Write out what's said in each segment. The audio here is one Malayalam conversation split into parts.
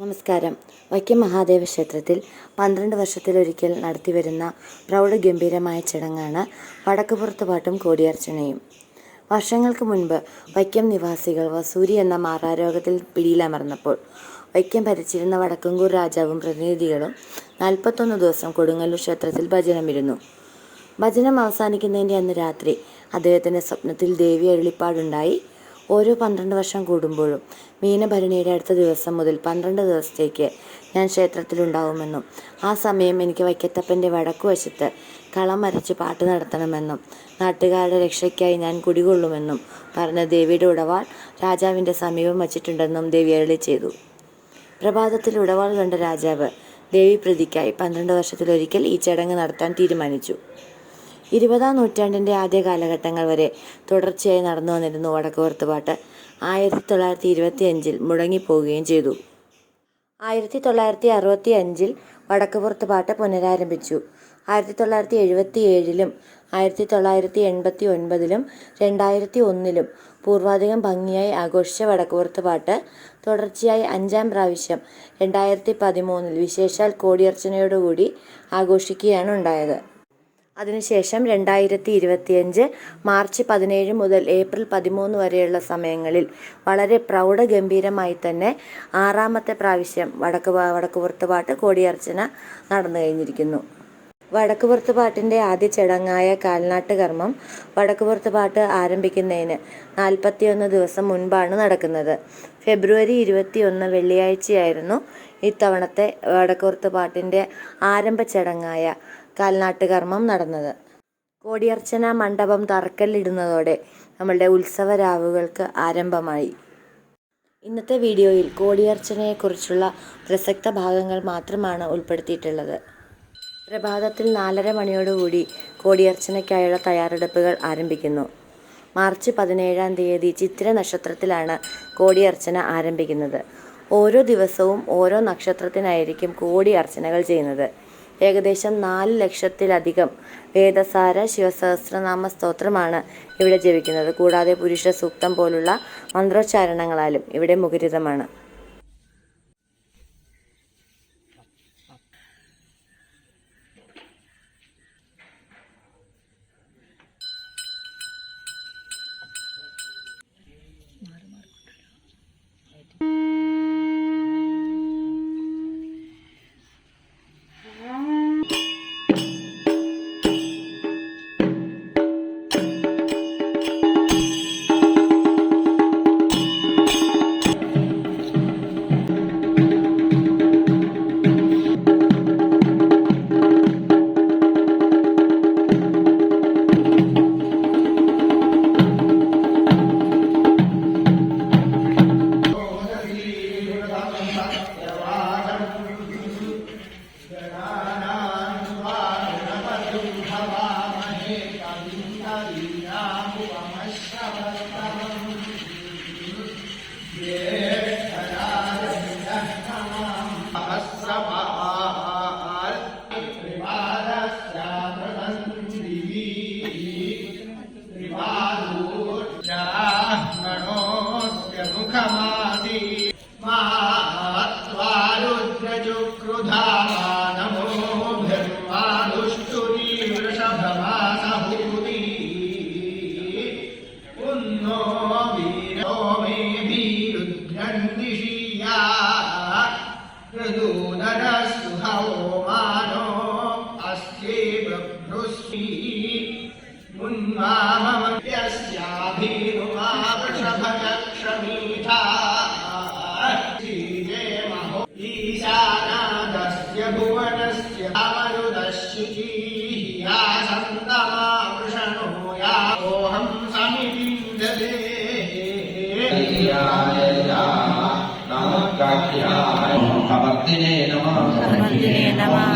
നമസ്കാരം. വൈക്കം മഹാദേവ ക്ഷേത്രത്തിൽ 12 വർഷത്തിലൊരിക്കൽ നടത്തിവരുന്ന പ്രൗഢഗംഭീരമായ ചടങ്ങാണ് വടക്കുപുറത്ത് പാട്ടും കോടിയർച്ചനയും. വർഷങ്ങൾക്ക് മുൻപ് വൈക്കം നിവാസികൾ വസൂരി എന്ന മാറാരോഗത്തിൽ പിടിയിലമർന്നപ്പോൾ വൈക്കം ഭരിച്ചിരുന്ന വടക്കങ്കൂർ രാജാവും പ്രതിനിധികളും 41 ദിവസം കൊടുങ്ങല്ലൂർ ക്ഷേത്രത്തിൽ ഭജനമിരുന്നു. ഭജനം അവസാനിക്കുന്നതിൻ്റെ അന്ന് രാത്രി അദ്ദേഹത്തിൻ്റെ സ്വപ്നത്തിൽ ദേവി അരുളിപ്പാടുണ്ടായി. ഓരോ 12 വർഷം കൂടുമ്പോഴും മീനഭരണിയുടെ അടുത്ത ദിവസം മുതൽ 12 ദിവസത്തേക്ക് ഞാൻ ക്ഷേത്രത്തിലുണ്ടാവുമെന്നും ആ സമയം എനിക്ക് വൈക്കത്തപ്പൻ്റെ വടക്കുവശത്ത് കളം വരച്ച് പാട്ട് നടത്തണമെന്നും നാട്ടുകാരുടെ രക്ഷയ്ക്കായി ഞാൻ കുടികൊള്ളുമെന്നും പറഞ്ഞ ദേവിയുടെ ഉടവാൾ രാജാവിൻ്റെ സമീപം വച്ചിട്ടുണ്ടെന്നും ദേവി അരുളി ചെയ്തു. പ്രഭാതത്തിൽ ഉടവാൾ കണ്ട രാജാവ് ദേവി പ്രതിക്കായി 12 വർഷത്തിലൊരിക്കൽ ഈ ചടങ്ങ് നടത്താൻ തീരുമാനിച്ചു. 20-ാം നൂറ്റാണ്ടിൻ്റെ ആദ്യ കാലഘട്ടങ്ങൾ വരെ തുടർച്ചയായി നടന്നു വന്നിരുന്നു വടക്കുപുറത്ത് പാട്ട്. 1925 മുടങ്ങിപ്പോവുകയും ചെയ്തു. 1965 വടക്കുപുറത്ത് പാട്ട് പുനരാരംഭിച്ചു. 1977 1989 2001 പൂർവാധികം ഭംഗിയായി ആഘോഷിച്ച വടക്കുപുറത്ത് പാട്ട് തുടർച്ചയായി 5-ാം പ്രാവശ്യം 2013 വിശേഷാൽ കോടിയർച്ചനയോടുകൂടി ആഘോഷിക്കുകയാണ് ഉണ്ടായത്. അതിനുശേഷം 2025 മാർച്ച് 17 മുതൽ ഏപ്രിൽ 13 വരെയുള്ള സമയങ്ങളിൽ വളരെ പ്രൗഢഗംഭീരമായി തന്നെ 6-ാമത്തെ പ്രാവശ്യം വടക്കുപുറത്ത് പാട്ട് കോടിയർച്ചന നടന്നു കഴിഞ്ഞിരിക്കുന്നു. വടക്കുപുറത്ത് പാട്ടിൻ്റെ ആദ്യ ചടങ്ങായ കാൽനാട്ട് കർമ്മം വടക്കുപുറത്ത് പാട്ട് ആരംഭിക്കുന്നതിന് 41 ദിവസം മുൻപാണ് നടക്കുന്നത്. ഫെബ്രുവരി 21 വെള്ളിയാഴ്ചയായിരുന്നു ഇത്തവണത്തെ വടക്കുപുറത്ത് പാട്ടിൻ്റെ ആരംഭ ചടങ്ങായ കാൽനാട്ട് കർമ്മം നടന്നത്. കോടിയർച്ചന മണ്ഡപം തറക്കല്ലിടുന്നതോടെ നമ്മളുടെ ഉത്സവരാവുകൾക്ക് ആരംഭമായി. ഇന്നത്തെ വീഡിയോയിൽ കോടിയർച്ചനയെക്കുറിച്ചുള്ള പ്രസക്ത ഭാഗങ്ങൾ മാത്രമാണ് ഉൾപ്പെടുത്തിയിട്ടുള്ളത്. പ്രഭാതത്തിൽ 4:30 മണിയോടുകൂടി കോടിയർച്ചനയ്ക്കായുള്ള തയ്യാറെടുപ്പുകൾ ആരംഭിക്കുന്നു. മാർച്ച് 17-ാം തീയതി ചിത്തിര നക്ഷത്രത്തിലാണ് കോടിയർച്ചന ആരംഭിക്കുന്നത്. ഓരോ ദിവസവും ഓരോ നക്ഷത്രത്തിനായിരിക്കും കോടിയർച്ചനകൾ ചെയ്യുന്നത്. ഏകദേശം 4 ലക്ഷത്തിലധികം വേദസാര ശിവസഹസ്രനാമ സ്തോത്രമാണ് ഇവിടെ ജപിക്കുന്നത്. കൂടാതെ പുരുഷ സൂക്തം പോലുള്ള മന്ത്രോച്ചാരണങ്ങളാലും ഇവിടെ മുഖരിതമാണ്.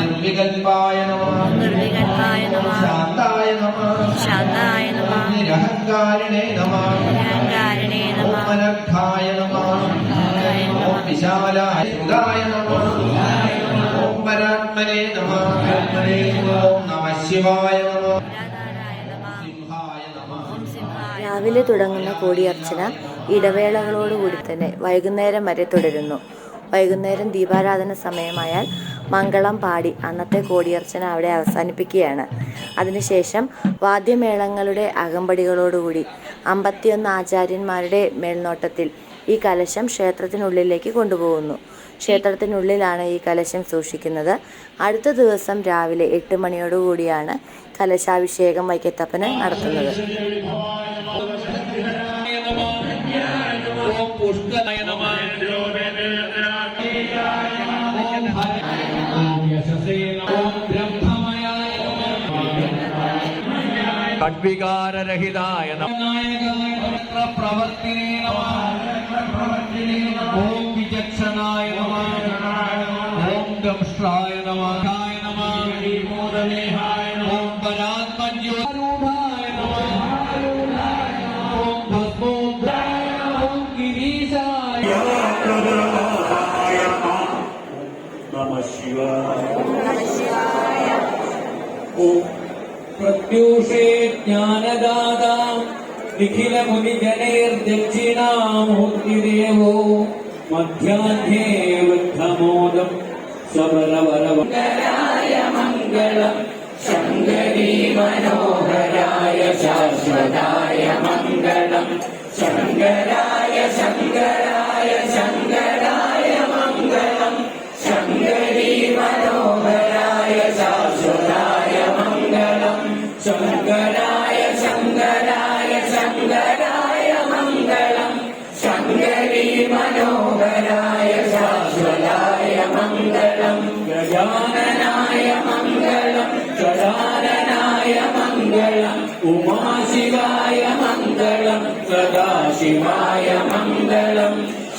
നിർവികൽപായ നമഃ ശാന്തായ നമഃ നിരഹങ്കാരിണേ നമഃ ഓമനഘായ നമഃ ഓം വിശാലായ സുഖായ നമഃ ഓം പരാത്മനേ നമഃ ഓം നമഃ ശിവായ നമഃ. രാവിലെ തുടങ്ങുന്ന കോടിയർച്ചന ഇടവേളകളോടുകൂടി തന്നെ വൈകുന്നേരം വരെ തുടരുന്നു. വൈകുന്നേരം ദീപാരാധന സമയമായാൽ മംഗളം പാടി അന്നത്തെ കോടിയർച്ചന അവിടെ അവസാനിപ്പിക്കുകയാണ്. അതിനുശേഷം വാദ്യമേളങ്ങളുടെ അകമ്പടികളോടുകൂടി 51 ആചാര്യന്മാരുടെ മേൽനോട്ടത്തിൽ ഈ കലശം ക്ഷേത്രത്തിനുള്ളിലേക്ക് കൊണ്ടുപോകുന്നു. ക്ഷേത്രത്തിനുള്ളിലാണ് ഈ കലശം സൂക്ഷിക്കുന്നത്. അടുത്ത ദിവസം രാവിലെ 8 മണിയോടുകൂടിയാണ് കലശാഭിഷേകം വൈക്കത്തപ്പന് നടത്തുന്നത്. ഷഡ്വികാരരഹിതായ പ്രവർത്തിനേ നമഃ. ഓം വിചക്ഷണായ നമഃ. ഓം ദംഷ്ട്രായ നമഃ. ഓം പരാത്മജ്യോതിരൂപായ നമഃ. ഓം ഭസ്മോദ്ധായ ഓം ഗിരീശായ നമഃ ശിവായ. ഓം പ്രത്യൂഷേ ജ്ഞാനദാതാ നിഖില മുനിജനൈർദക്ഷിണാമൂർത്തിദേവോ മധ്യാഹ്നേ വൃദ്ധമോദം സബലവരമംഗളായ മംഗളം ശങ്കരീ മനോഹരായ ശാശ്വതായ മംഗളം ശങ്കരായ ശങ്കരായ ശങ്കരായ മംഗളം ശങ്കരീ മനോഹരായ ശാശ്വതായ മംഗളം ശങ്കരായ ശങ്കരായ ശങ്കരായ മംഗളം ശങ്കരീ മനോഹരായ ശാശ്വതായ മംഗളം ഗജാനനായ മംഗളം ഗജാനനായ മംഗളം ഉമാശിവായ മംഗളം സദാശിവായ മംഗളം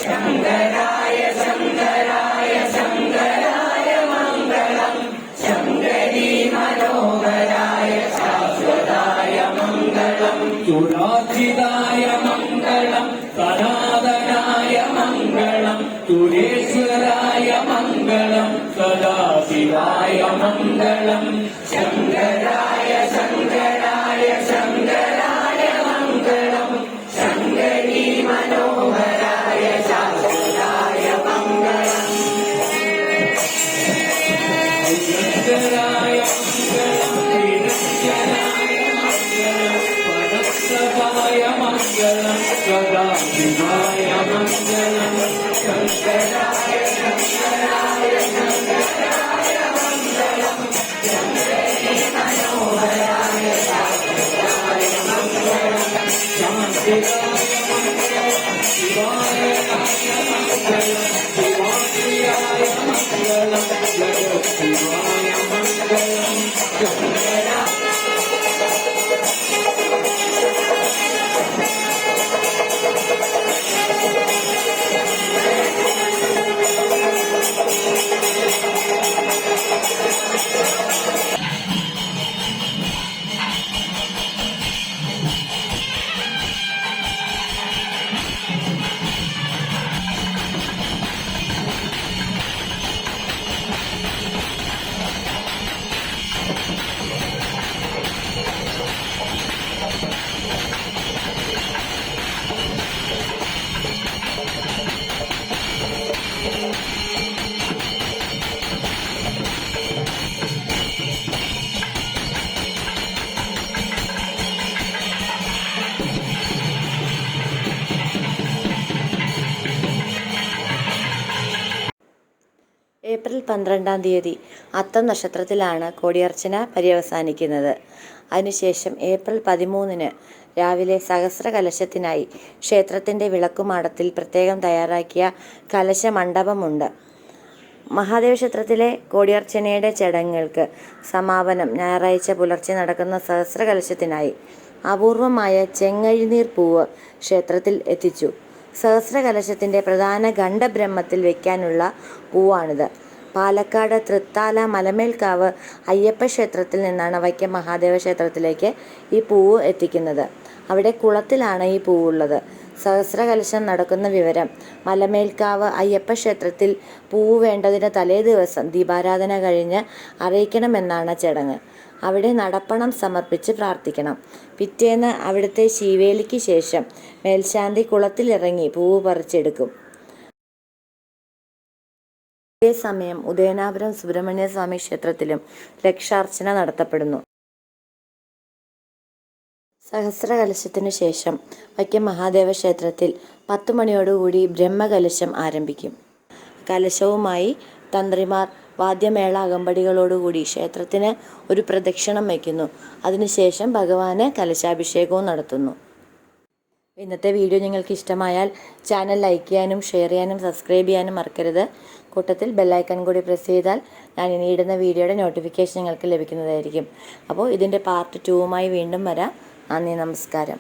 ശങ്കരായ ശങ്കരായ ശങ്കരായ മംഗളം ശങ്കരീ മനോഹരായ ശാശ്വതായ മംഗളം സുരാജിതായ മംഗളം സനാതനായ മംഗളം സുരേശ്വരായ മംഗളം സദാശിവായ മംഗളം ശങ്കരായ ശങ്കരായ ശങ്കരായ മംഗളം ശങ്കരീ മനോഹരായ ശാശ്വതായ മംഗളം ശങ്കരായ പരസ്പരായ മംഗളം സദാശിവായ മംഗളം ശങ്കരായ ശങ്കരായ ശങ്കരായ മംഗളം ശങ്കരീ മനോഹരായ ശാശ്വതായ മംഗളം ശാന്തിരായ മംഗളം ശിവായ മംഗളം ശിവായ മംഗളം ശിവായ മംഗളം ശങ്കരായ ഏപ്രിൽ 12-ാം തീയതി അത്തം നക്ഷത്രത്തിലാണ് കോടിയർച്ചന പര്യവസാനിക്കുന്നത്. അതിനുശേഷം ഏപ്രിൽ 13-ന് രാവിലെ സഹസ്ര കലശത്തിനായി ക്ഷേത്രത്തിൻ്റെ വിളക്കുമാടത്തിൽ പ്രത്യേകം തയ്യാറാക്കിയ കലശമണ്ഡപമുണ്ട്. മഹാദേവ ക്ഷേത്രത്തിലെ കോടിയർച്ചനയുടെ ചടങ്ങുകൾക്ക് സമാപനം ഞായറാഴ്ച പുലർച്ചെ നടക്കുന്ന സഹസ്ര കലശത്തിനായി അപൂർവമായ ചെങ്ങഴിനീർ പൂവ് ക്ഷേത്രത്തിൽ എത്തിച്ചു. സഹസ്ര കലശത്തിൻ്റെ പ്രധാന ഖണ്ഡബ്രഹ്മത്തിൽ വയ്ക്കാനുള്ള പൂവാണിത്. പാലക്കാട് തൃത്താല മലമേൽക്കാവ് അയ്യപ്പ ക്ഷേത്രത്തിൽ നിന്നാണ് വൈക്കം മഹാദേവ ക്ഷേത്രത്തിലേക്ക് ഈ പൂവ് എത്തിക്കുന്നത്. അവിടെ കുളത്തിലാണ് ഈ പൂവുള്ളത്. സഹസ്ര കലശം നടക്കുന്ന വിവരം മലമേൽക്കാവ് അയ്യപ്പ ക്ഷേത്രത്തിൽ പൂവ് വേണ്ടതിന് തലേ ദിവസം ദീപാരാധന കഴിഞ്ഞ് അറിയിക്കണമെന്നാണ് ചടങ്ങ്. അവിടെ നടപ്പണം സമർപ്പിച്ച് പ്രാർത്ഥിക്കണം. പിറ്റേന്ന് അവിടുത്തെ ശീവേലിക്ക് ശേഷം മേൽശാന്തി കുളത്തിലിറങ്ങി പൂവ് പറിച്ചെടുക്കും. അതേസമയം ഉദയനാപുരം സുബ്രഹ്മണ്യ സ്വാമി ക്ഷേത്രത്തിലും ലക്ഷാർച്ചന നടത്തപ്പെടുന്നു. സഹസ്രകലശത്തിനു ശേഷം വൈക്കം മഹാദേവ ക്ഷേത്രത്തിൽ 10 മണിയോടുകൂടി ബ്രഹ്മകലശം ആരംഭിക്കും. കലശവുമായി തന്ത്രിമാർ വാദ്യമേള അകമ്പടികളോടുകൂടി ക്ഷേത്രത്തിന് ഒരു പ്രദക്ഷിണം വയ്ക്കുന്നു. അതിനുശേഷം ഭഗവാന് കലശാഭിഷേകവും നടത്തുന്നു. ഇന്നത്തെ വീഡിയോ നിങ്ങൾക്ക് ഇഷ്ടമായാൽ ചാനൽ ലൈക്ക് ചെയ്യാനും ഷെയർ ചെയ്യാനും സബ്സ്ക്രൈബ് ചെയ്യാനും മറക്കരുത്. കൂട്ടത്തിൽ ബെല്ലൈക്കൺ കൂടി പ്രസ് ചെയ്താൽ ഞാൻ ഇനി ഇടുന്ന വീഡിയോയുടെ നോട്ടിഫിക്കേഷൻ നിങ്ങൾക്ക് ലഭിക്കുന്നതായിരിക്കും. അപ്പോൾ ഇതിൻ്റെ പാർട്ട് 2വുമായി വീണ്ടും വരാം. നന്ദി, നമസ്കാരം.